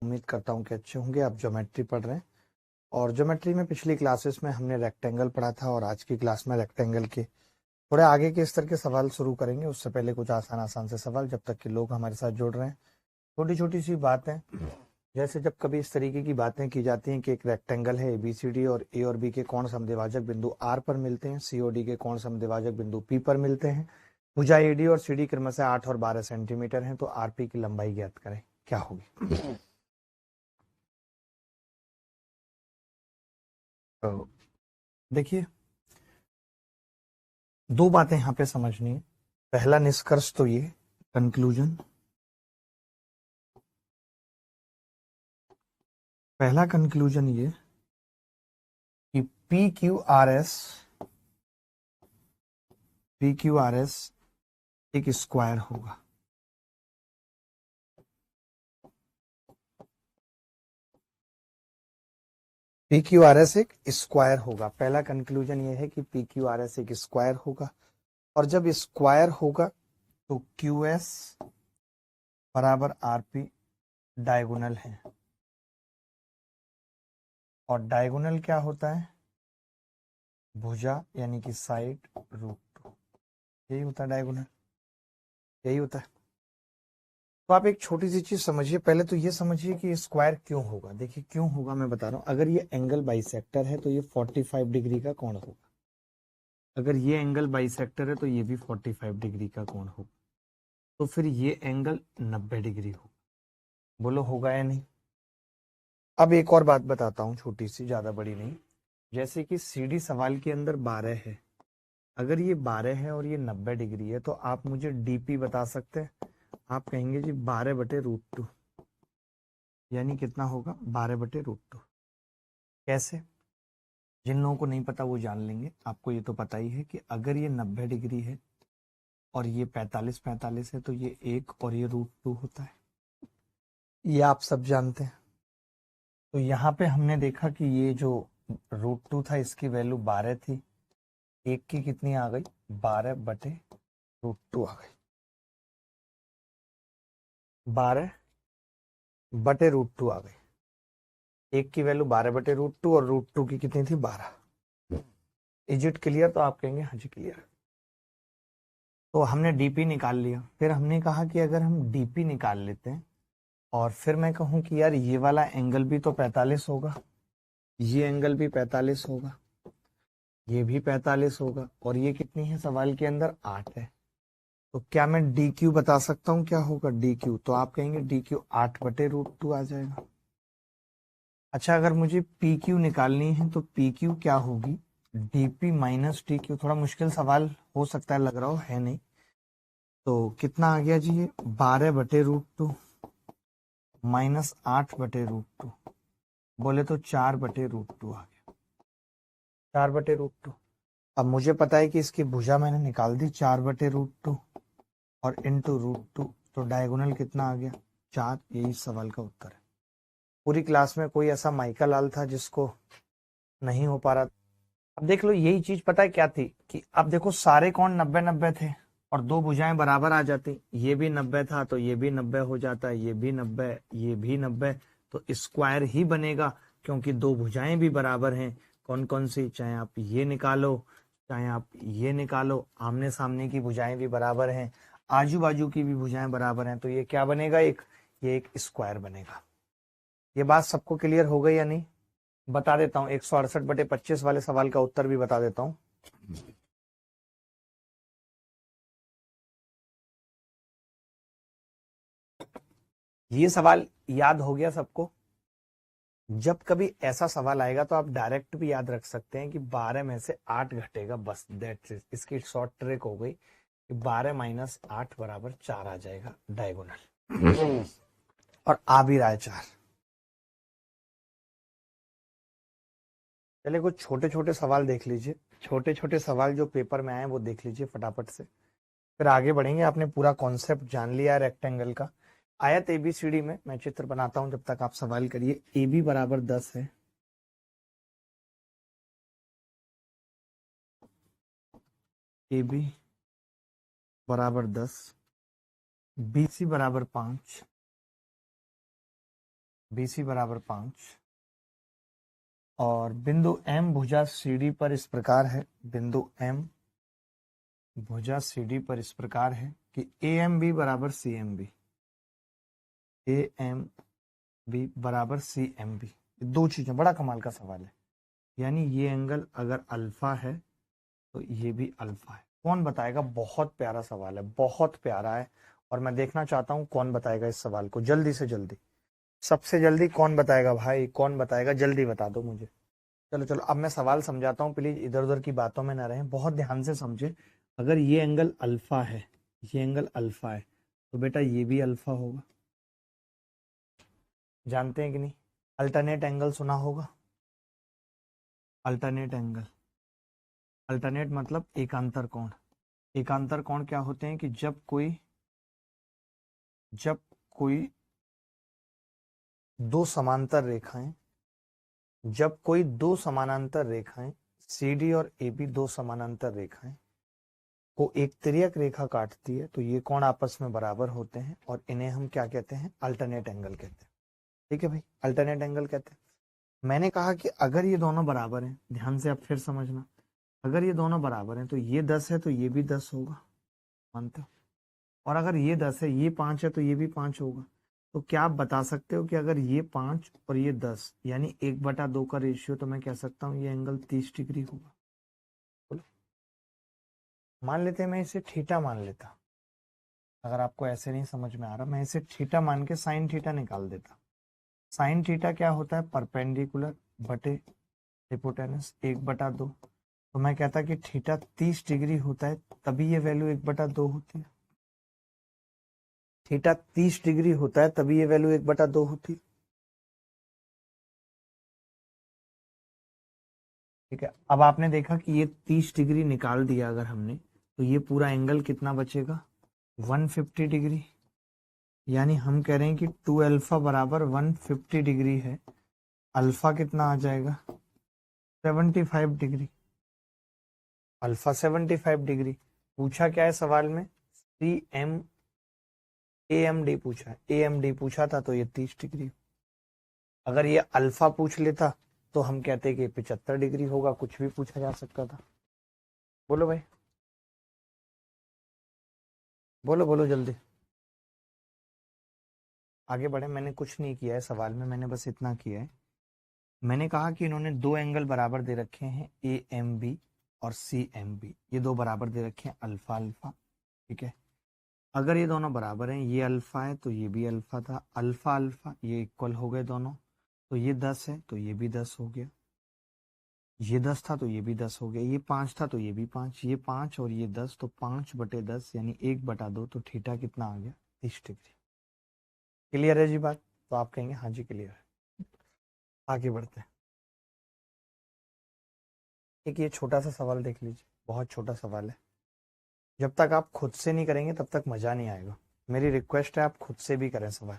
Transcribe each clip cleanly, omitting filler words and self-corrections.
उम्मीद करता हूँ कि अच्छे होंगे। आप ज्योमेट्री पढ़ रहे हैं और ज्योमेट्री में पिछली क्लासेस में हमने रेक्टेंगल पढ़ा था और आज की क्लास में रेक्टेंगल के थोड़े आगे के स्तर के सवाल शुरू करेंगे। उससे पहले कुछ आसान आसान से सवाल, जब तक कि लोग हमारे साथ जुड़ रहे हैं। छोटी छोटी सी बातें, जैसे जब कभी इस तरीके की बातें की जाती हैं कि एक रेक्टेंगल है ABCD और A और B के कोण समद्विभाजक बिंदु R पर मिलते हैं, C और D के कोण समद्विभाजक बिंदु P पर मिलते हैं, भुजा AD और CD क्रमशः 8 और 12 सेंटीमीटर हैं, तो RP की लंबाई ज्ञात करें, क्या होगी? तो देखिए, दो बातें यहाँ पे समझनी है। पहला निष्कर्ष तो ये, कंक्लूजन, पहला कंक्लूजन ये कि PQRS एक स्क्वायर होगा। PQRS एक स्क्वायर होगा। पहला कंक्लूजन ये है कि PQRS एक स्क्वायर होगा, और जब स्क्वायर होगा तो QS बराबर RP डायगोनल है। और डायगोनल क्या होता है? भुजा यानी कि साइड √2, यही होता है डायगोनल, यही होता है। तो आप एक छोटी सी चीज समझिए, पहले तो ये समझिए कि स्क्वायर क्यों होगा। देखिए क्यों होगा, मैं बता रहा हूं। अगर ये एंगल बाइसेक्टर है तो ये 45 डिग्री का कोण होगा। अगर ये एंगल बाइसेक्टर है तो ये भी 45 डिग्री का कोण होगा। तो फिर ये एंगल 90 डिग्री होगा। बोलो होगा या नहीं? अब एक और बात बताता हूँ, छोटी सी, ज्यादा बड़ी नहीं। जैसे कि CD सवाल के अंदर 12 है। अगर ये 12 है और ये 90 डिग्री है तो आप मुझे DP बता सकते हैं। आप कहेंगे जी 12/√2, यानी कितना होगा? 12/√2। कैसे? जिन लोगों को नहीं पता वो जान लेंगे। आपको ये तो पता ही है कि अगर ये 90 डिग्री है और ये 45 है तो ये 1 और ये √2 होता है। ये आप सब जानते हैं। तो यहाँ पे हमने देखा कि ये जो √2 था इसकी वैल्यू 12 थी। 1 की कितनी आ गई? 12/√2 आ गई। 12/√2 आ गई। 1 की वैल्यू 12/√2 और √2 की कितनी थी? 12। Is it clear? तो आप कहेंगे हाँ जी क्लियर। तो हमने DP निकाल लिया। फिर हमने कहा कि अगर हम DP निकाल लेते हैं और फिर मैं कहूं कि यार ये वाला एंगल भी तो 45 होगा, ये एंगल भी 45 होगा, ये भी 45 होगा, और ये कितनी है सवाल के अंदर? 8 है। तो क्या मैं DQ बता सकता हूँ? क्या होगा DQ? तो आप कहेंगे DQ 8/√2 आ जाएगा। अच्छा, अगर मुझे PQ निकालनी है तो PQ क्या होगी? DP minus DQ। थोड़ा मुश्किल सवाल हो सकता है, लग रहा हो, है नहीं। तो कितना आ गया जी? ये 12/√2 माइनस 8/√2, बोले तो 4/√2 आ गया। 4/√2। अब मुझे पता है कि इसकी भुजा मैंने निकाल दी 4/√2 और इंटू √2, तो डायगोनल कितना आ गया? 4। यही सवाल का उत्तर है। पूरी क्लास में कोई ऐसा माइका लाल था जिसको नहीं हो पा रहा? अब देख लो, यही चीज पता है क्या थी कि अब देखो सारे कोण 90-90 थे और दो भुजाएं बराबर आ जाती। ये भी 90 था तो ये भी 90 हो जाता, ये भी 90, ये भी 90, तो स्क्वायर ही बनेगा, क्योंकि दो भुजाएं भी बराबर हैं। कौन कौन सी? चाहे आप ये निकालो, चाहे आप ये निकालो, आमने सामने की भुजाएं भी बराबर हैं, आजू बाजू की भी भुजाएं बराबर हैं, तो ये क्या बनेगा? ये एक स्क्वायर बनेगा। ये बात सबको क्लियर हो गई या नहीं? बता देता हूं, 168/25 वाले सवाल का उत्तर भी बता देता हूं। ये सवाल याद हो गया सबको? जब कभी ऐसा सवाल आएगा तो आप डायरेक्ट भी याद रख सकते हैं कि 12 में से 8 घटेगा, बस दैट्स इट। इसकी शॉर्ट ट्रिक हो गई कि 12 माइनस 8 बराबर 4 आ जाएगा डायगोनल, और आ भी रहा है 4। चलिए कुछ छोटे छोटे सवाल देख लीजिए, छोटे छोटे सवाल जो पेपर में आए वो देख लीजिए फटाफट से, फिर आगे बढ़ेंगे। आपने पूरा कॉन्सेप्ट जान लिया है रेक्टेंगल का। आयत ABCD में मैं चित्र बनाता हूं, जब तक आप सवाल करिए। AB बराबर 10 है, AB बराबर 10, BC बराबर 5, BC बराबर 5 और बिंदु M भुजा CD पर इस प्रकार है, बिंदु M भुजा CD पर इस प्रकार है कि AMB बराबर CMB, AMB बराबर CMB। दो चीजें, बड़ा कमाल का सवाल है। यानी ये एंगल अगर अल्फा है तो ये भी अल्फा है। कौन बताएगा? बहुत प्यारा सवाल है, बहुत प्यारा है। और मैं देखना चाहता हूं कौन बताएगा इस सवाल को, जल्दी से जल्दी, सबसे जल्दी कौन बताएगा भाई, कौन बताएगा? जल्दी बता दो मुझे। चलो चलो, अब मैं सवाल समझाता हूँ, प्लीज इधर उधर की बातों में ना रहें, बहुत ध्यान से समझे। अगर ये एंगल अल्फा है, ये एंगल अल्फा है, तो बेटा ये भी अल्फा होगा। जानते हैं कि नहीं? अल्टरनेट एंगल सुना होगा, अल्टरनेट एंगल। अल्टरनेट मतलब एकांतर कोण। एकांतर कोण क्या होते हैं कि जब कोई दो समांतर रेखाएं, जब कोई दो समानांतर रेखाएं CD और AB, दो समानांतर रेखाएं को एक तिर्यक रेखा काटती है, तो ये कोण आपस में बराबर होते हैं और इन्हें हम क्या कहते हैं? अल्टरनेट एंगल कहते हैं। ठीक है भाई, अल्टरनेट एंगल कहते हैं। मैंने कहा कि अगर ये दोनों बराबर हैं, ध्यान से आप फिर समझना, अगर ये दोनों बराबर हैं तो ये 10 है तो ये भी 10 होगा, मानते हो? और अगर ये 10 है, ये 5 है तो ये भी 5 होगा। तो क्या आप बता सकते हो कि अगर ये 5 और ये 10 यानी 1/2 का रेशियो, तो मैं कह सकता हूँ ये एंगल 30 डिग्री होगा। बोलो, मान लेते हैं, मैं इसे थीटा मान लेता। अगर आपको ऐसे नहीं समझ में आ रहा, मैं इसे थीटा मान के साइन थीटा निकाल देता। साइन थीटा क्या होता है? परपेंडिकुलर बटे हिपोटेनस 1/2। तो मैं कहता कि थीटा 30 डिग्री होता है, तभी ये वैल्यू 1/2 होती है। थीटा 30 डिग्री होता है तभी ये वैल्यू 1/2 होती है। ठीक है, अब आपने देखा कि ये 30 डिग्री निकाल दिया अगर हमने, तो ये पूरा एंगल कितना बचेगा? 150 डिग्री। यानी हम कह रहे हैं कि 2 अल्फा बराबर 150 डिग्री है। अल्फा कितना आ जाएगा? 75 डिग्री। Alpha 75 degree. पूछा क्या है सवाल में? AMD पूछा है, AMD पूछा था, तो ये 30 डिग्री। अगर ये अल्फा पूछ लेता तो हम कहते कि 75 डिग्री होगा, कुछ भी पूछा जा सकता था। बोलो भाई, बोलो बोलो जल्दी, आगे बढ़े। मैंने कुछ नहीं किया है सवाल में, मैंने बस इतना किया है, मैंने कहा कि इन्होंने दो एंगल बराबर दे रखे हैं, AMB और CMB, ये दो बराबर दे रखे हैं अल्फा अल्फा। ठीक है, अगर ये दोनों बराबर हैं, ये अल्फा है तो ये भी अल्फा था, अल्फा अल्फा ये इक्वल हो गए दोनों, तो ये 10 है तो ये भी 10 हो गया, ये 10 था तो ये भी 10 हो गया, ये 5 था तो ये भी 5, ये 5 और ये 10, तो 5/10 यानी 1/2, तो थीटा कितना आ गया? 30 डिग्री। क्लियर है जी बात? तो आप कहेंगे हाँ जी क्लियर है। आगे बढ़ते हैं। एक ये छोटा सा सवाल देख लीजिए, बहुत छोटा सवाल है। जब तक आप खुद से नहीं करेंगे तब तक मजा नहीं आएगा। मेरी रिक्वेस्ट है आप खुद से भी करें सवाल।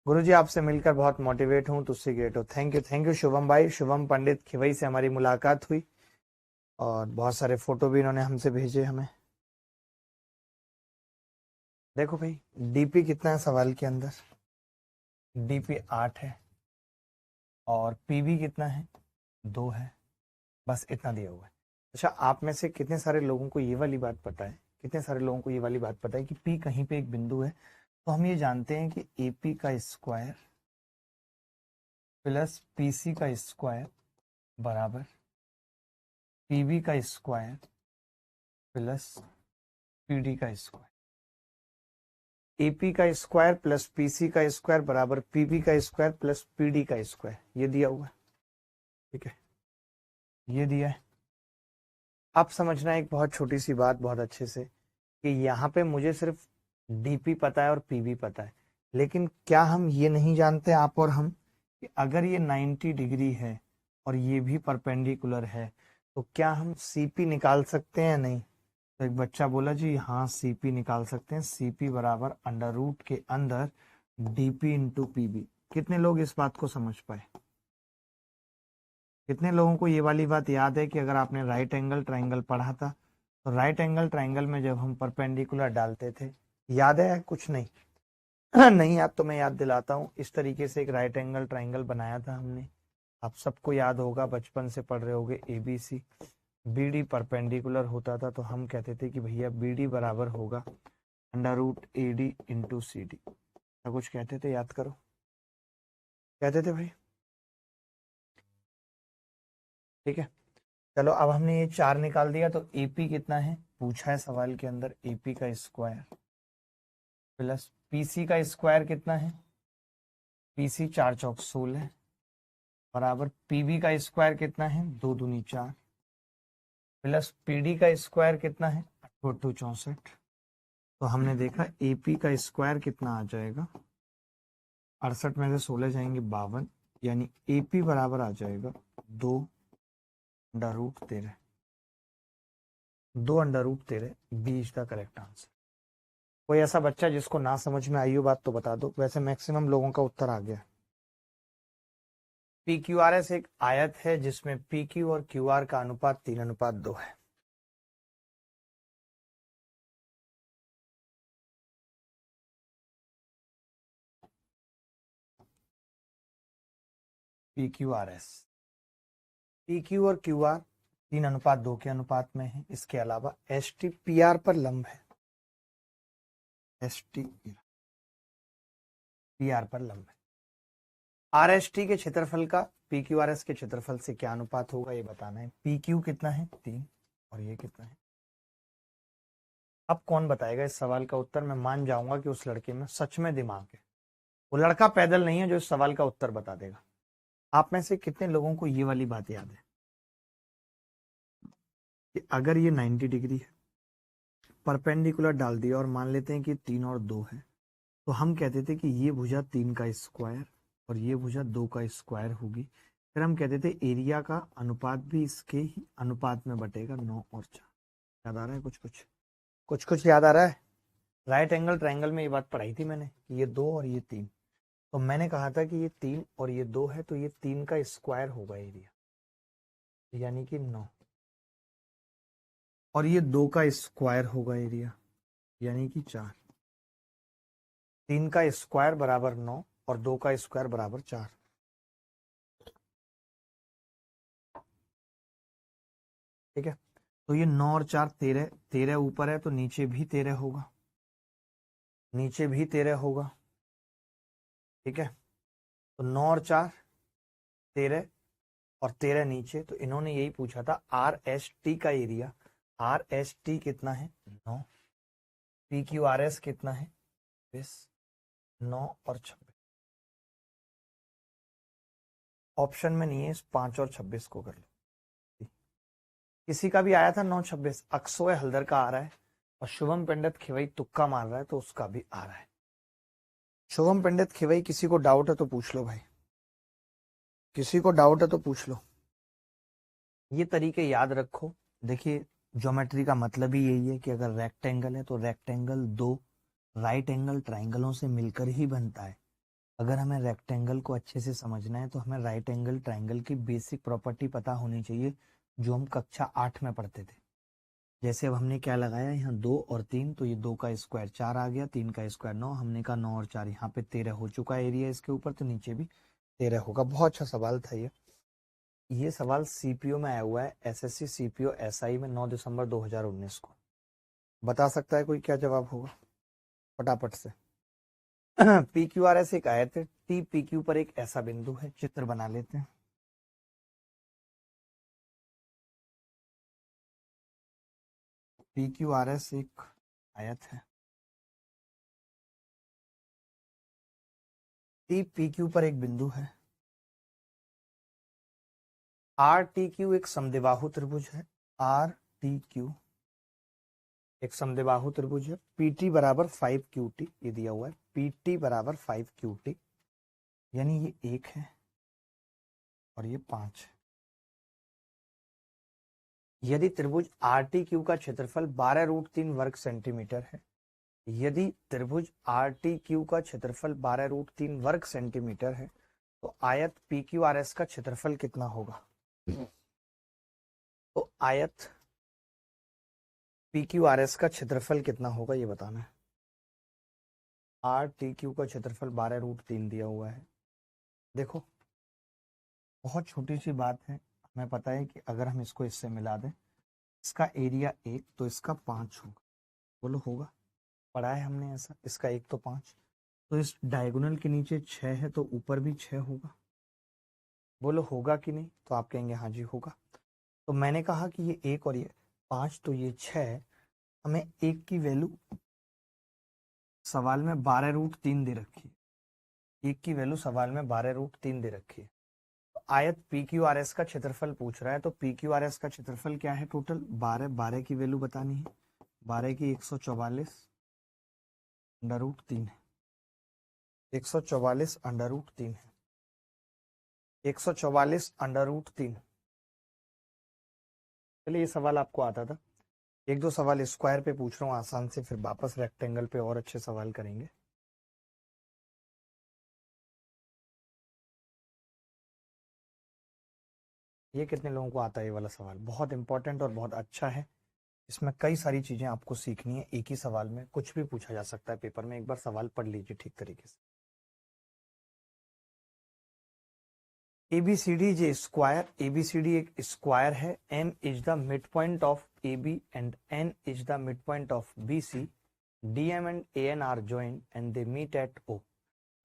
गुरुजी आपसे मिलकर बहुत मोटिवेट हूँ, तुझसे ग्रेट हो। थैंक यू शुभम भाई, शुभम पंडित खिवई से हमारी मुलाकात हुई और बहुत सारे फोटो भी इन्होंने हमसे भेजे हमें। देखो भाई, डीपी कितना है सवाल के अंदर? डीपी 8 है और पीबी कितना है? 2 है। बस इतना दिया हुआ है। अच्छा, आप में से कितने सारे लोगों को ये वाली बात पता है, कितने सारे लोगों को ये वाली बात पता है कि पी कहीं पे एक बिंदु है? तो हम ये जानते हैं कि एपी का स्क्वायर प्लस पीसी का स्क्वायर बराबर पीबी का स्क्वायर प्लस पीडी का स्क्वायर। एपी का स्क्वायर प्लस पीसी का स्क्वायर बराबर पीबी का स्क्वायर प्लस पीडी का स्क्वायर, ये दिया हुआ है। ठीक है, ये दिया है। अब समझना एक बहुत छोटी सी बात बहुत अच्छे से, कि यहाँ पे मुझे सिर्फ डीपी पता है और पीबी पता है, लेकिन क्या हम ये नहीं जानते आप और हम कि अगर ये 90 डिग्री है और ये भी परपेंडिकुलर है, तो क्या हम सीपी निकाल सकते हैं या नहीं? तो एक बच्चा बोला जी हाँ सीपी निकाल सकते हैं, सीपी बराबर अंडर रूट के अंदर डीपी इंटू पीबी। कितने लोग इस बात को समझ पाए? कितने लोगों को ये वाली बात याद है कि अगर आपने राइट एंगल ट्राइंगल पढ़ा था, तो राइट एंगल ट्राइंगल में जब हम परपेंडिकुलर डालते थे, याद है कुछ नहीं? नहीं याद तो मैं याद दिलाता हूँ। इस तरीके से एक राइट एंगल ट्राइंगल बनाया था हमने, आप सबको याद होगा, बचपन से पढ़ रहे होगे। ABC BD परपेंडिकुलर होता था तो हम कहते थे कि भैया BD बराबर होगा √AD इंटू CD। क्या कुछ कहते थे, याद करो, कहते थे भाई? ठीक है, चलो अब हमने ये 4 निकाल दिया तो AP कितना है पूछा है सवाल के अंदर, AP का स्क्वायर प्लस PC का स्क्वायर कितना है, PC 4 चौक 16 बराबर PB का स्क्वायर कितना है 2 दूनी 4 प्लस PD का स्क्वायर कितना है 8 2 64। तो हमने देखा AP का स्क्वायर कितना आ जाएगा, 68 में से 16 जाएंगे 52, यानी AP बराबर आ जाएगा 2√13। 2√13 B is the correct answer. कोई ऐसा बच्चा जिसको ना समझ में आई हो बात तो बता दो, वैसे मैक्सिमम लोगों का उत्तर आ गया। PQRS एक आयत है जिसमें PQ और QR का अनुपात 3:2 है। PQRS, PQ और QR 3:2 के अनुपात में है। इसके अलावा ST PR पर लंब है, ST PR पर लंब है। RST के क्षेत्रफल का PQRS के क्षेत्रफल से क्या अनुपात होगा ये बताना है। PQ कितना है 3 और ये कितना है। अब कौन बताएगा इस सवाल का उत्तर? मैं मान जाऊंगा कि उस लड़के में सच में दिमाग है। वो लड़का पैदल नहीं है जो इस सवाल का उत्तर बता देगा। आप में से कितने लोगों को ये वाली बात याद है कि अगर ये 90 डिग्री है, परपेंडिकुलर डाल दिया और मान लेते हैं कि 3 और 2 है, तो हम कहते थे कि ये भुजा 3 का स्क्वायर और ये भुजा 2 का स्क्वायर होगी। फिर हम कहते थे एरिया का अनुपात भी इसके ही अनुपात में बटेगा 9 और 4। याद आ रहा है? कुछ याद आ रहा है? राइट एंगल ट्राइंगल में ये बात पढ़ाई थी मैंने कि ये 2 और ये 3, तो मैंने कहा था कि ये 3 और ये 2 है तो ये 3 का स्क्वायर होगा एरिया, यानी कि 9, और ये 2 का स्क्वायर होगा एरिया, यानी कि 4। 3 का स्क्वायर बराबर 9 और 2 का स्क्वायर बराबर 4। ठीक है, तो ये 9 और 4 13, 13 ऊपर है तो नीचे भी 13 होगा, नीचे भी 13 होगा। ठीक है, तो 9 और 4 13 और 13 नीचे, तो इन्होंने यही पूछा था RST का एरिया। RST कितना है 9, PQRS कितना है 20, 9 और 26। ऑप्शन में नहीं है, इस 5 और 26 को कर लो। किसी का भी आया था 9 26, अक्सोय हल्दर का आ रहा है और शुभम पंडित खिवई तुक्का मार रहा है तो उसका भी आ रहा है। शुभम पंडित खिवई, किसी को डाउट है तो पूछ लो भाई, किसी को डाउट है तो पूछ लो। ये तरीके याद रखो। देखिए, ज्योमेट्री का मतलब ही यही है कि अगर रेक्टेंगल है तो रेक्टेंगल 2 राइट एंगल ट्राइंगलों से मिलकर ही बनता है। अगर हमें रेक्टेंगल को अच्छे से समझना है तो हमें राइट एंगल ट्राइंगल की बेसिक प्रॉपर्टी पता होनी चाहिए, जो हम कक्षा 8 में पढ़ते थे। जैसे अब हमने क्या लगाया यहाँ 2 और 3, तो ये 2 का स्क्वायर 4 आ गया, 3 का स्क्वायर 9, हमने कहा 9 और 4 यहाँ पे 13 हो चुका है एरिया इसके ऊपर, तो नीचे भी 13 होगा। बहुत अच्छा सवाल था ये सवाल सीपीओ में आया हुआ है, SSC CPO SI में 9 दिसंबर 2019 को। बता सकता है कोई क्या जवाब होगा फटाफट से? PQRS एक आयत है, TPQ पर एक ऐसा बिंदु है, चित्र बना लेते हैं। PQRS एक आयत है, TPQ पर एक बिंदु है, RTQ एक समद्विबाहु त्रिभुज है, RTQ एक समद्विबाहु त्रिभुज है, PT बराबर 5QT ये दिया हुआ है, PT बराबर 5QT, यानी ये 1 है और ये 5 है। यदि त्रिभुज RTQ का क्षेत्रफल 12√3 वर्ग सेंटीमीटर है, यदि त्रिभुज RTQ का क्षेत्रफल 12√3 वर्ग सेंटीमीटर है, तो आयत PQRS का क्षेत्रफल कितना होगा? तो आयत PQRS का क्षेत्रफल कितना होगा ये बताना है। आर टी क्यू का क्षेत्रफल 12√3 दिया हुआ है। देखो बहुत छोटी सी बात है, हमें पता है कि अगर हम इसको इससे मिला दें, इसका एरिया 1 तो इसका 5 होगा। बोलो होगा? पढ़ा है हमने ऐसा, इसका 1 तो 5, तो इस डायगोनल के नीचे 6 है तो ऊपर भी 6 होगा। बोलो होगा कि नहीं? तो आप कहेंगे हाँ जी होगा। तो मैंने कहा कि ये 1 और ये 5 तो ये 6, हमें 1 की वैल्यू सवाल में 12√3 दे रखी है। 1 की वैल्यू सवाल में 12√3 दे रखी है। तो आयत पी क्यू आर एस का क्षेत्रफल पूछ रहा है, तो पी क्यू आर एस का क्षेत्रफल क्या है? टोटल 12 की वैल्यू बतानी है। 12 की 144 √3 है। 144 √3 है। 144 √3। चलिए ये सवाल आपको आता था। एक दो सवाल स्क्वायर पे पूछ रहा हूँ आसान से, फिर वापस रेक्टेंगल पे और अच्छे सवाल करेंगे। ये कितने लोगों को आता है? ये वाला सवाल बहुत इंपॉर्टेंट और बहुत अच्छा है। इसमें कई सारी चीजें आपको सीखनी है। एक ही सवाल में कुछ भी पूछा जा सकता है पेपर में। एक बार सवाल पढ़ लीजिए ठीक तरीके से। ABCD is a square. ABCD एक स्क्वायर है। M is the mid point of AB and N is the mid point of BC. DM and AN are joined and they meet at O.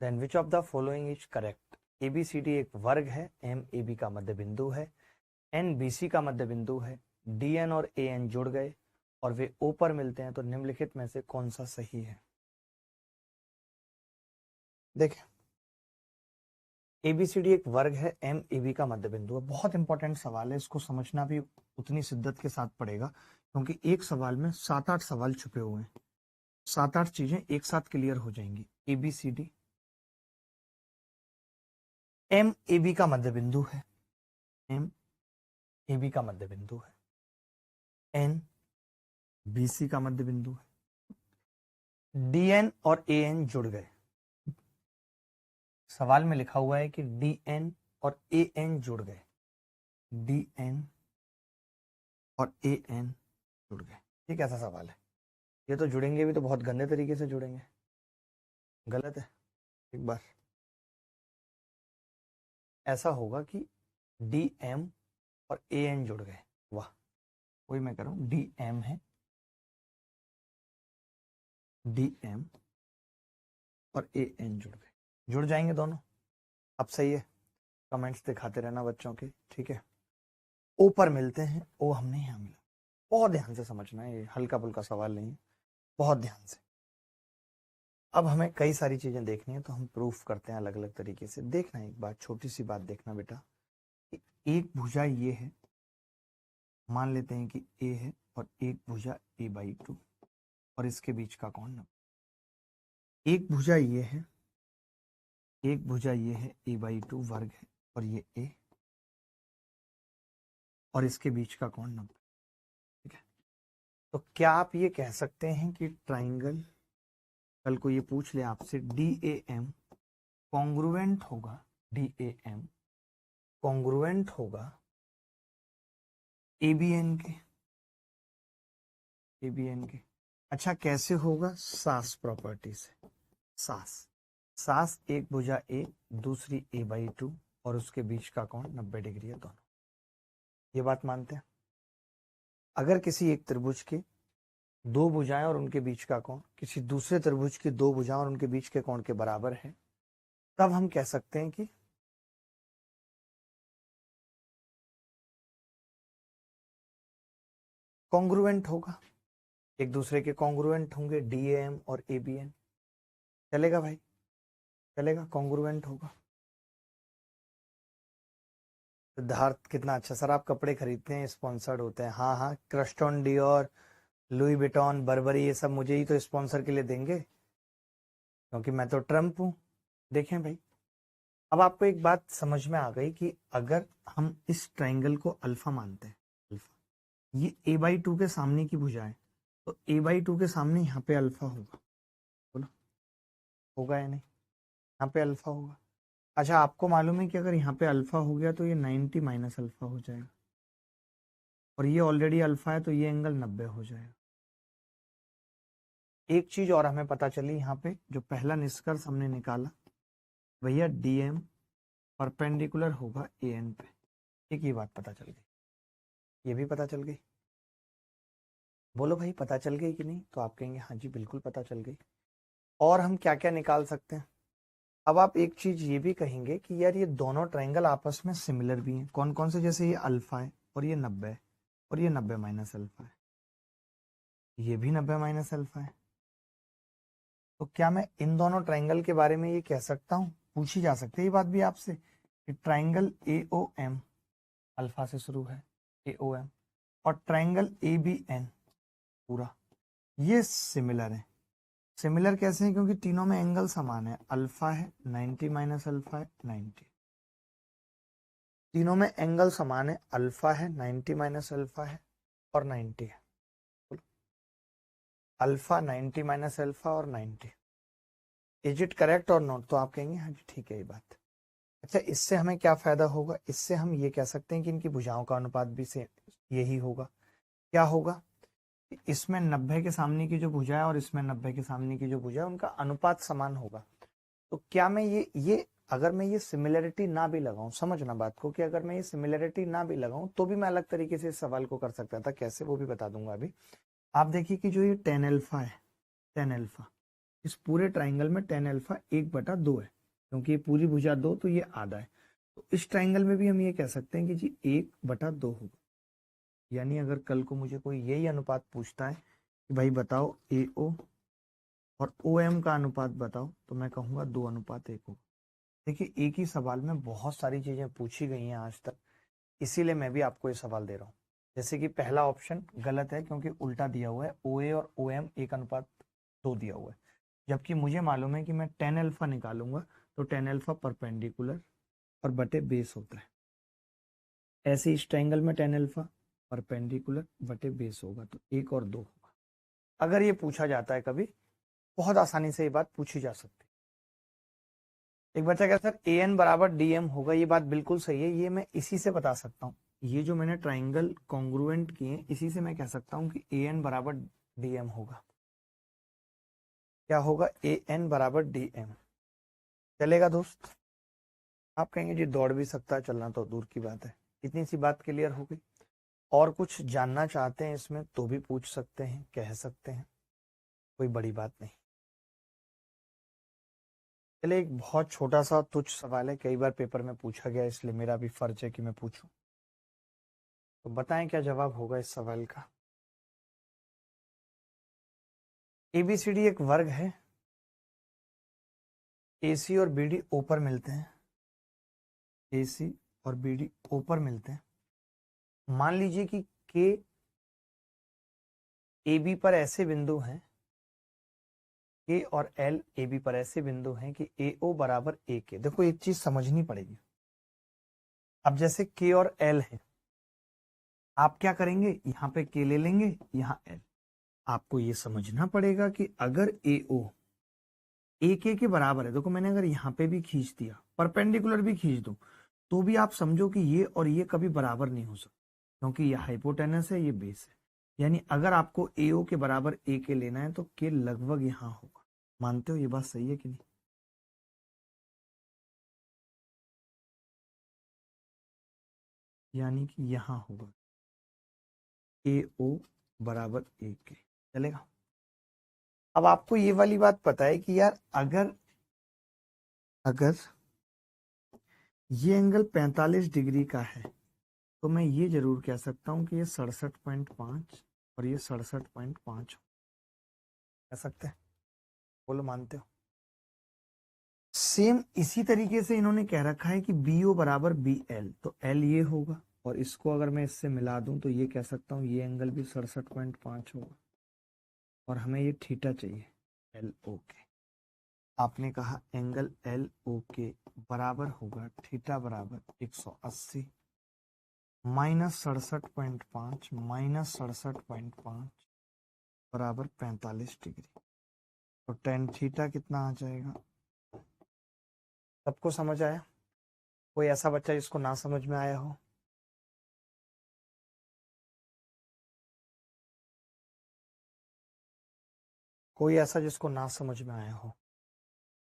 Then which of the following is correct? ABCD एक वर्ग है। M AB का मध्य बिंदु है। N BC का मध्य बिंदु है। DN और AN जुड़ गए और वे O पर मिलते हैं, तो निम्नलिखित में से कौन सा सही है? देखें, ABCD एक वर्ग है। M AB का मध्य बिंदु है। बहुत इंपॉर्टेंट सवाल है, इसको समझना भी उतनी शिद्दत के साथ पड़ेगा, क्योंकि एक सवाल में 7-8 सवाल छुपे हुए हैं। 7-8 चीजें एक साथ क्लियर हो जाएंगी। ABCD M AB का मध्य बिंदु है। M AB का मध्य बिंदु है। N BC का मध्य बिंदु है। DN और AN जुड़ गए। सवाल में लिखा हुआ है कि DN और AN जुड़ गए। DN और AN जुड़ गए। ये कैसा सवाल है? ये तो जुड़ेंगे भी तो बहुत गंदे तरीके से जुड़ेंगे। गलत है। एक बार ऐसा होगा कि DM और AN जुड़ गए। वाह, वही मैं कर रहा हूं। DM है, DM और AN जुड़ गए। जुड़ जाएंगे दोनों। अब सही है। कमेंट्स दिखाते रहना बच्चों के, ठीक है। ओ पर मिलते हैं। ओ हमने यहाँ मिला। बहुत ध्यान से समझना है, ये हल्का फुल्का सवाल नहीं है, बहुत ध्यान से। अब हमें कई सारी चीजें देखनी है, तो हम प्रूफ करते हैं अलग अलग तरीके से। देखना एक बात, छोटी सी बात देखना बेटा, एक भुजा ये है, मान लेते हैं कि ए है, और एक भुजा a/2, और इसके बीच का कोण 90। एक भुजा ये है, एक भुजा ये है, a/2 वर्ग है, और ये a, और इसके बीच का कोण 90। ठीक है, तो क्या आप ये कह सकते हैं कि ट्राइंगल, कल को ये पूछ ले आपसे, DAM कॉन्ग्रुएंट होगा, DAM कॉन्ग्रुएंट होगा ABN के? ABN के अच्छा कैसे होगा? सास प्रॉपर्टी से। सास एक भुजा A, दूसरी a/2, और उसके बीच का कोण 90 डिग्री है दोनों। ये बात मानते हैं? अगर किसी एक त्रिभुज के दो भुजाएं और उनके बीच का कोण किसी दूसरे त्रिभुज की दो भुजाएं और उनके बीच के कोण के बराबर है, तब हम कह सकते हैं कि कॉन्ग्रुएंट होगा। एक दूसरे के कॉन्ग्रुएंट होंगे DAM और ABN। चलेगा भाई? चलेगा, कॉन्ग्रुएंट होगा। सिद्धार्थ कितना अच्छा सर, आप कपड़े खरीदते हैं, स्पॉन्सर्ड होते हैं। हाँ हाँ, क्रस्टॉन, डियोर, लुई विटॉन, बर्बरी, ये सब मुझे ही तो स्पॉन्सर के लिए देंगे, क्योंकि मैं तो ट्रम्प हूं। देखें भाई, अब आपको एक बात समझ में आ गई कि अगर हम इस ट्राइंगल को अल्फा मानते हैं, अल्फा, ये a/2 के सामने की भुजा है, तो a/2 के सामने यहाँ पे अल्फा होगा। बोलो होगा या नहीं? यहाँ पे अल्फा होगा। अच्छा, आपको मालूम है कि अगर यहाँ पे अल्फा हो गया तो ये 90 माइनस अल्फा हो जाएगा, और ये ऑलरेडी अल्फा है, तो ये एंगल 90 हो जाएगा। एक चीज और हमें पता चली यहाँ पे, जो पहला निष्कर्ष हमने निकाला भैया DM परपेंडिकुलर होगा AN पे। एक ये बात पता चल गई, ये भी पता चल गई। बोलो भाई पता चल गई कि नहीं? तो आप कहेंगे हाँ जी बिल्कुल पता चल गई। और हम क्या क्या निकाल सकते हैं? अब आप एक चीज ये भी कहेंगे कि यार ये दोनों ट्रायंगल आपस में सिमिलर भी हैं। कौन कौन से? जैसे ये अल्फा है और ये 90 है और ये 90 माइनस अल्फा है, ये भी 90 माइनस अल्फा है। तो क्या मैं इन दोनों ट्रायंगल के बारे में ये कह सकता हूँ? पूछी जा सकती है ये बात भी आपसे कि ट्रायंगल AOM अल्फा से शुरू है, AOM, और ट्रायंगल ABN पूरा ये सिमिलर है। सिमिलर कैसे हैं? क्योंकि तीनों में एंगल समान है। अल्फा है 90 माइनस अल्फा है 90, तीनों में एंगल समान है। अल्फा है 90 माइनस अल्फा है और 90 है। अल्फा 90 माइनस अल्फा और 90। इज इट करेक्ट और नॉट? तो आप कहेंगे हाँ जी ठीक है ये बात। अच्छा, इससे हमें क्या फायदा होगा? इससे हम ये कह सकते हैं कि इनकी भुजाओं का अनुपात भी से यही होगा। क्या होगा? इसमें 90 के सामने की जो भुजा है और इसमें 90 के सामने की जो भुजा है उनका अनुपात समान होगा। तो क्या मैं ये अगर मैं ये सिमिलरिटी ना भी लगाऊं, समझना बात को, कि अगर मैं ये सिमिलरिटी ना भी लगाऊं तो भी मैं अलग तरीके से इस सवाल को कर सकता था। कैसे वो भी बता दूंगा अभी। आप देखिए कि जो ये tan अल्फा है, tan अल्फा, इस पूरे ट्राइंगल में tan अल्फा 1/2 है, क्योंकि ये पूरी भुजा 2 तो ये आधा है। तो इस ट्राइंगल में भी हम ये कह सकते हैं कि जी 1/2 होगा। यानी अगर कल को मुझे कोई यही अनुपात पूछता है कि भाई बताओ AO और OM का अनुपात बताओ, तो मैं कहूंगा 2:1 होगा। देखिए एक ही सवाल में बहुत सारी चीजें पूछी गई हैं आज तक, इसीलिए मैं भी आपको ये सवाल दे रहा हूँ। जैसे कि पहला ऑप्शन गलत है क्योंकि उल्टा दिया हुआ है, OA और OM 1:2 दिया हुआ है। जबकि मुझे मालूम है कि मैं tan अल्फा निकालूंगा तो tan अल्फा परपेंडिकुलर और बटे बेस होता है। ऐसे इस ट्रायंगल में tan अल्फा परपेंडिकुलर बटे बेस होगा, तो 1 और 2 होगा। अगर ये पूछा जाता है कभी, बहुत आसानी से ये बात पूछी जा सकती है। एक बच्चा कहता है सर AN बराबर DM होगा, ये बात बिल्कुल सही है। ये मैं इसी से बता सकता हूँ, ये जो मैंने ट्राइंगल कॉन्ग्रुएंट किए इसी से मैं कह सकता हूँ कि AN बराबर DM होगा। क्या होगा? AN बराबर DM। चलेगा दोस्त? आप कहेंगे जी दौड़ भी सकता है, चलना तो दूर की बात है। इतनी सी बात क्लियर हो गई। और कुछ जानना चाहते हैं इसमें तो भी पूछ सकते हैं, कह सकते हैं, कोई बड़ी बात नहीं। चलिए एक बहुत छोटा सा तुच्छ सवाल है, कई बार पेपर में पूछा गया, इसलिए मेरा भी फर्ज है कि मैं पूछूं। तो बताएं क्या जवाब होगा इस सवाल का। ABCD एक वर्ग है, AC और BD ऊपर मिलते हैं, AC और BD ऊपर मिलते हैं। मान लीजिए कि K AB पर ऐसे बिंदु हैं, K और L AB पर ऐसे बिंदु हैं कि AO बराबर AK। देखो एक चीज समझनी पड़ेगी। अब जैसे K और L है, आप क्या करेंगे? यहाँ पे K ले लेंगे, यहाँ L। आपको ये समझना पड़ेगा कि अगर AO AK के बराबर है, देखो मैंने अगर यहाँ पे भी खींच दिया, परपेंडिकुलर भी खींच दूं, तो भी आप समझो कि ये और ये कभी बराबर नहीं हो सकता, क्योंकि ये हाइपोटेनस है, ये बेस है। यानी अगर आपको AO के बराबर AK लेना है तो K लगभग यहाँ होगा। मानते हो ये बात सही है कि नहीं? यानी कि यहाँ होगा AO बराबर AK। चलेगा? अब आपको ये वाली बात पता है कि यार अगर अगर ये एंगल 45 डिग्री का है तो मैं ये जरूर कह सकता हूं कि ये 67.5 और ये 67.5 कह सकते हैं। बोलो मानते हो? सेम इसी तरीके से इन्होंने कह रखा है कि BO बराबर BL, तो L ये होगा, और इसको अगर मैं इससे मिला दूं तो ये कह सकता हूं ये एंगल भी 67.5 होगा, और हमें ये थीटा चाहिए LOK। आपने कहा एंगल LOK बराबर होगा थीटा बराबर 180 माइनस 67.5 माइनस 67.5 बराबर 45 डिग्री। तो टेन थीटा कितना आ जाएगा? सबको समझ आया? कोई ऐसा बच्चा जिसको ना समझ में आया हो? कोई ऐसा जिसको ना समझ में आया हो?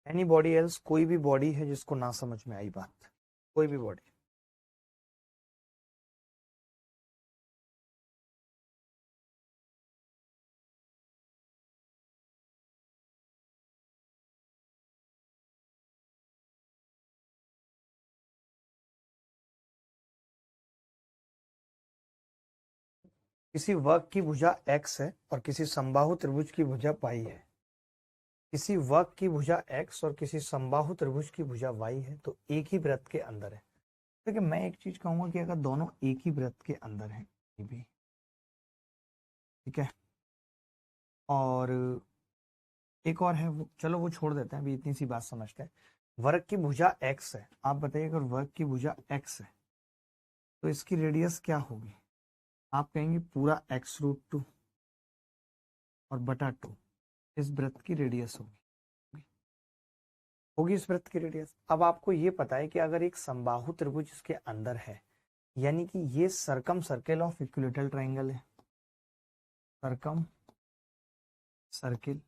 Any body else? कोई भी बॉडी है जिसको ना समझ में आई बात? कोई भी बॉडी? किसी वर्ग की भुजा x है और किसी समबाहु त्रिभुज की भुजा y है। किसी वर्ग की भुजा x और किसी समबाहु त्रिभुज की भुजा y है तो एक ही वृत्त के अंदर है। देखिए मैं एक चीज कहूंगा कि अगर दोनों एक ही वृत्त के अंदर है ये भी ठीक है, और एक और है वो, चलो वो छोड़ देते हैं, अभी इतनी सी बात समझते हैं। वर्ग की भुजा x है, आप बताइए अगर वर्ग की भुजा x है तो इसकी रेडियस क्या होगी? आप कहेंगे पूरा x√2 और बटा 2 इस वृत्त की रेडियस होगी, होगी इस वृत्त की रेडियस। अब आपको ये पता है कि अगर एक समबाहु त्रिभुज इसके अंदर है, यानी कि ये circumcircle of equilateral triangle है, circumcircle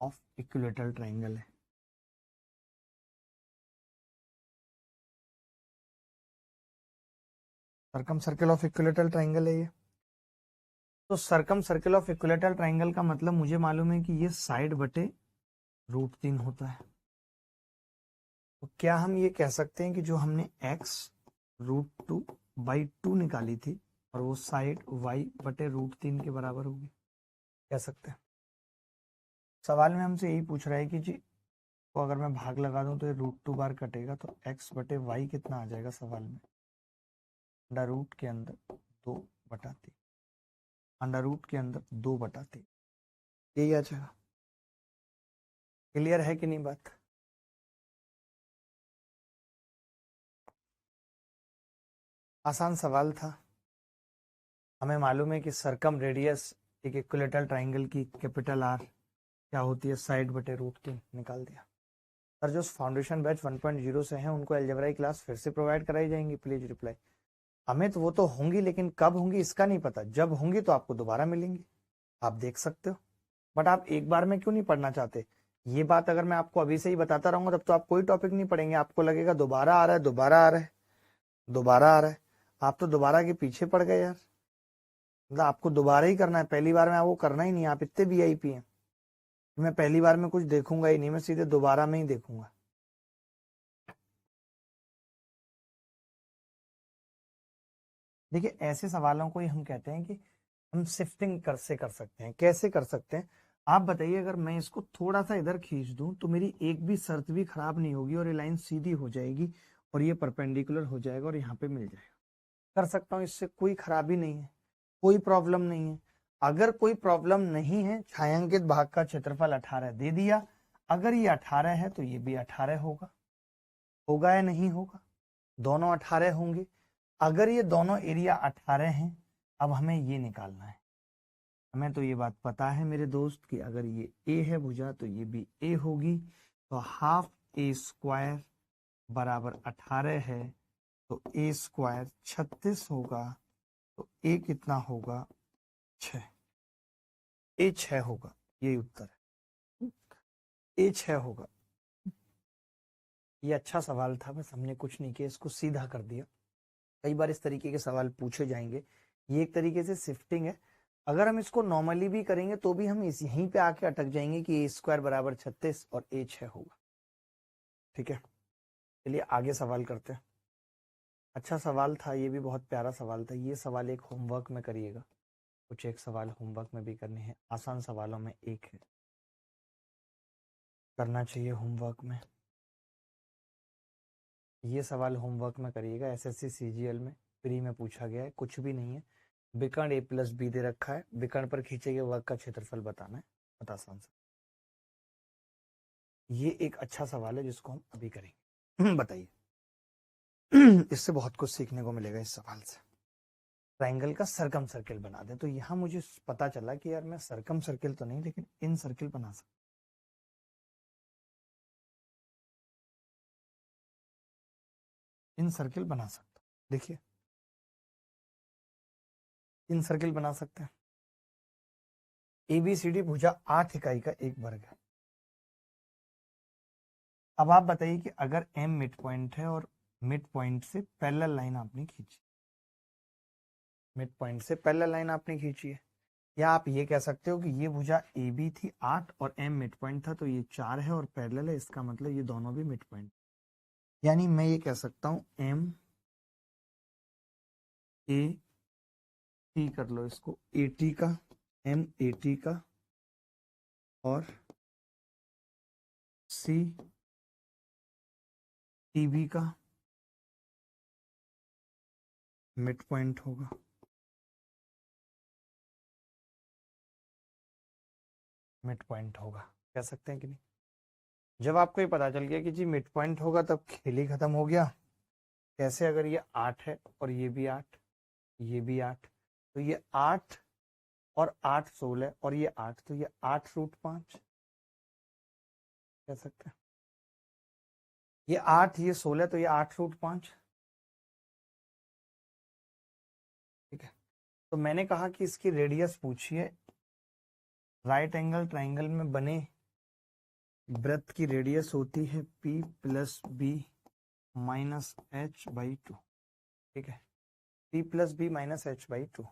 of equilateral triangle है। Circumcircle of equilateral triangle है ये। तो circumcircle of equilateral triangle का मतलब मुझे मालूम है कि ये साइड बटे √3 होता है। तो क्या हम ये कह सकते हैं कि जो हमने x√2/2 निकाली थी और वो साइड y बटे √3 के बराबर होगी, कह सकते हैं। सवाल में हमसे यही पूछ रहा है कि जी तो अगर मैं भाग लगा दूं तो ये √2 बार कटेगा तो x बटे वाई कितना आ जाएगा सवाल में? अंडर रूट के अंदर 2/3, अंडर रूट के अंदर 2/3, यही आ जाएगा। क्लियर है कि नहीं बात? आसान सवाल था। हमें मालूम है कि सर्कम रेडियस एक इक्विलेटरल ट्रायंगल की कैपिटल आर क्या होती है? साइड बटे √3 निकाल दिया। सर जो फाउंडेशन बैच 1.0 से हैं उनको अलजेब्रा क्लास फिर से प्रोवाइड कराई जाएंगी, प्लीज रिप्लाई। हमें तो वो तो होंगी, लेकिन कब होंगी इसका नहीं पता। जब होंगी तो आपको दोबारा मिलेंगी, आप देख सकते हो। बट आप एक बार में क्यों नहीं पढ़ना चाहते? ये बात अगर मैं आपको अभी से ही बताता रहूंगा तब तो आप कोई टॉपिक नहीं पढ़ेंगे, आपको लगेगा दोबारा आ रहा है, दोबारा आ रहा है, दोबारा आ रहा है। आप तो दोबारा के पीछे पड़ गए यार। मतलब आपको दोबारा ही करना है, पहली बार में आपको करना ही नहीं। आप इतने वीआईपी हैं, मैं पहली बार में कुछ देखूंगा ही नहीं, मैं सीधे दोबारा में ही देखूंगा। देखिए ऐसे सवालों को ही हम कहते हैं कि हम शिफ्टिंग कर सकते हैं। कैसे कर सकते हैं आप बताइए? अगर मैं इसको थोड़ा सा इधर खींच दूं तो मेरी एक भी शर्त भी खराब नहीं होगी और ये लाइन सीधी हो जाएगी और ये परपेंडिकुलर हो जाएगा और यहाँ पे मिल जाएगा। कर सकता हूँ, इससे कोई खराबी नहीं है, कोई प्रॉब्लम नहीं है। अगर कोई प्रॉब्लम नहीं है, छायांकित भाग का क्षेत्रफल 18 दे दिया। अगर ये 18 है तो ये भी 18 होगा, होगा या नहीं होगा? दोनों 18 होंगे। अगर ये दोनों एरिया 18 हैं, अब हमें ये निकालना है। हमें तो ये बात पता है मेरे दोस्त कि अगर ये ए है भुजा तो ये भी ए होगी। तो हाफ ए स्क्वायर बराबर 18 है, तो ए स्क्वायर 36 होगा। तो ए कितना होगा? 6। ए 6 होगा, यही उत्तर है। ए 6 होगा। ये अच्छा सवाल था, बस हमने कुछ नहीं किया, इसको सीधा कर दिया। कई बार इस तरीके के सवाल पूछे जाएंगे, ये एक तरीके से शिफ्टिंग है। अगर हम इसको नॉर्मली भी करेंगे तो भी हम इस यहीं पे आके अटक जाएंगे कि ए स्क्वायर बराबर 36 और ए 6 होगा। ठीक है, चलिए आगे सवाल करते हैं। अच्छा सवाल था, ये भी बहुत प्यारा सवाल था। ये सवाल एक होमवर्क में करिएगा, कुछ एक सवाल होमवर्क में भी करने हैं, आसान सवालों में एक है, करना चाहिए होमवर्क में। ये सवाल होमवर्क में करिएगा, एसएससी सीजीएल में फ्री में पूछा गया है, कुछ भी नहीं है। विकर्ण a+b दे रखा है, विकर्ण पर खींचे गए वर्ग का क्षेत्रफल बताना है, बता आसान सा। ये एक अच्छा सवाल है जिसको हम अभी करेंगे। बताइए। इससे बहुत कुछ सीखने को मिलेगा इस सवाल से। ट्रायंगल का सर्कम सर्किल बना दे, तो यहाँ मुझे पता चला कि यार मैं सर्कम सर्किल तो नहीं लेकिन इन सर्किल बना सकता, इन सर्किल बना सकता। देखिए इन सर्किल बना सकते हैं। ABCD भुजा 8 इकाई का एक वर्ग है। अब आप बताइए कि अगर M मिड पॉइंट है और मिड पॉइंट से पैरेलल लाइन आपने खींची, मिड पॉइंट से पैरेलल लाइन आपने खींची है, या आप ये कह सकते हो कि ये भुजा AB थी 8 और M मिड पॉइंट था तो ये 4 है और पैरेलल है, इसका मतलब ये दोनों भी मिड पॉइंट। यानी मैं ये कह सकता हूं MAT कर लो इसको, AT का, MAT का और CTB का मिड पॉइंट होगा। मिड पॉइंट होगा, कह सकते हैं कि नहीं? जब आपको ये पता चल गया कि जी मिड पॉइंट होगा तब खेल ही खत्म हो गया। कैसे? अगर ये 8 है और ये भी 8, ये भी 8, तो ये 8 और 8 16 और ये 8, तो ये 8√5 कह सकते हैं। ये 8 ये 16 तो ये 8√5, ठीक है। तो मैंने कहा कि इसकी रेडियस पूछिए, राइट एंगल ट्राइंगल में बने वृत्त की रेडियस होती है P + B - h/2, ठीक है। P + B - h/2,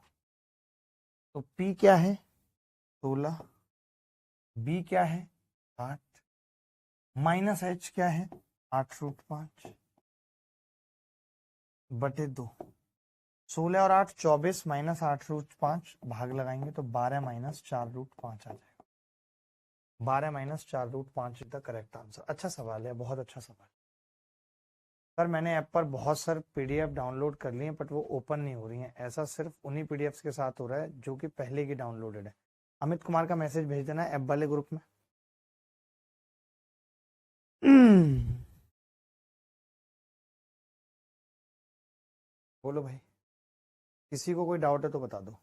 तो P क्या है 16, B क्या है 8, माइनस H क्या है 8√5 बटे 2। 16 और 8 24 - 8√5 भाग लगाएंगे तो 12 - 4√5 आ जाएगा। 12 - 4√5 इज द करेक्ट आंसर। अच्छा सवाल है, बहुत अच्छा सवाल। सर मैंने ऐप पर बहुत सारे PDF डाउनलोड कर लिए बट वो ओपन नहीं हो रही हैं। ऐसा सिर्फ उन्हीं PDFs के साथ हो रहा है जो कि पहले की डाउनलोडेड है। अमित कुमार का मैसेज भेज देना ऐप वाले ग्रुप में। बोलो भाई, किसी को कोई डाउट है तो बता दो।